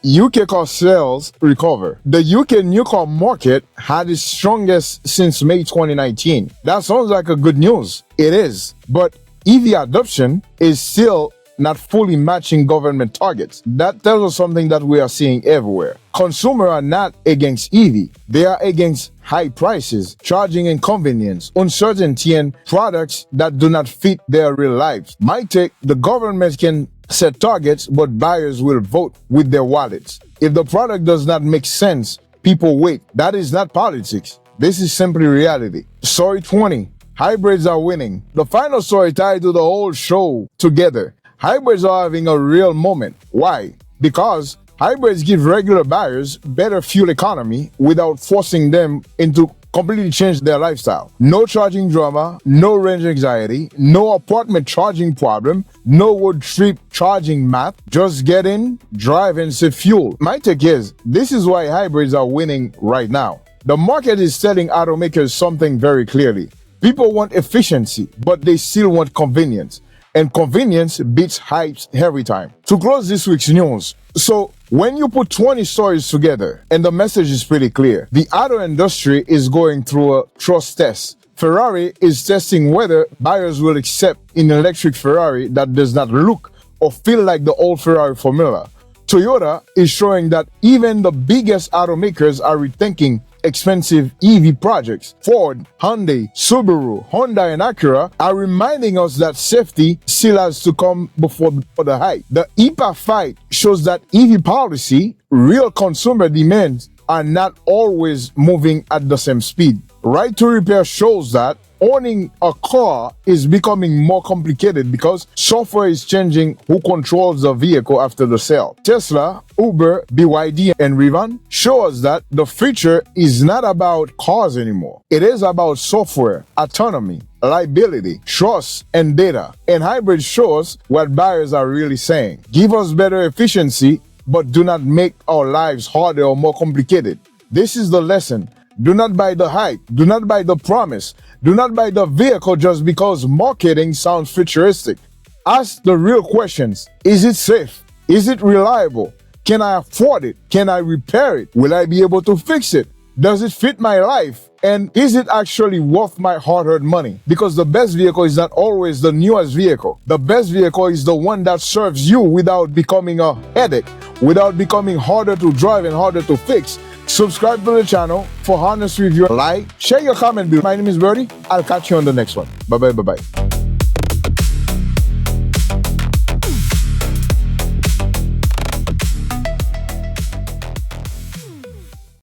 UK car sales recover. The UK new car market had its strongest since May 2019. That sounds like a good news. It is. But EV adoption is still not fully matching government targets. That tells us something that we are seeing everywhere. Consumers are not against EV. They are against high prices, charging inconvenience, uncertainty, and products that do not fit their real lives. My take, the government can set targets, but buyers will vote with their wallets. If the product does not make sense, people wait. That is not politics. This is simply reality. Story 20. Hybrids are winning. The final story tied to the whole show together. Hybrids are having a real moment. Why? Because hybrids give regular buyers better fuel economy without forcing them into completely change their lifestyle. No charging drama, no range anxiety, no apartment charging problem, no road trip charging math. Just get in, drive, and save fuel. My take is, this is why hybrids are winning right now. The market is telling automakers something very clearly. People want efficiency, but they still want convenience. And convenience beats hypes every time. To close this week's news, so when you put 20 stories together, and the message is pretty clear, the auto industry is going through a trust test. Ferrari is testing whether buyers will accept an electric Ferrari that does not look or feel like the old Ferrari formula. Toyota is showing that even the biggest automakers are rethinking expensive EV projects. Ford, Hyundai, Subaru, Honda, and Acura are reminding us that safety still has to come before the hype. The EPA fight shows that EV policy, real consumer demands, are not always moving at the same speed. Right to repair shows that owning a car is becoming more complicated because software is changing who controls the vehicle after the sale. Tesla, Uber, BYD, and Rivian show us that the future is not about cars anymore. It is about software, autonomy, liability, trust, and data. And hybrids show us what buyers are really saying. Give us better efficiency, but do not make our lives harder or more complicated. This is the lesson. Do not buy the hype. Do not buy the promise. Do not buy the vehicle just because marketing sounds futuristic. Ask the real questions. Is it safe? Is it reliable? Can I afford it? Can I repair it? Will I be able to fix it? Does it fit my life? And is it actually worth my hard-earned money? Because the best vehicle is not always the newest vehicle. The best vehicle is the one that serves you without becoming a headache, without becoming harder to drive and harder to fix. Subscribe to the channel for honest review. Like, share your comment below. My name is Berdy. I'll catch you on the next one. Bye-bye.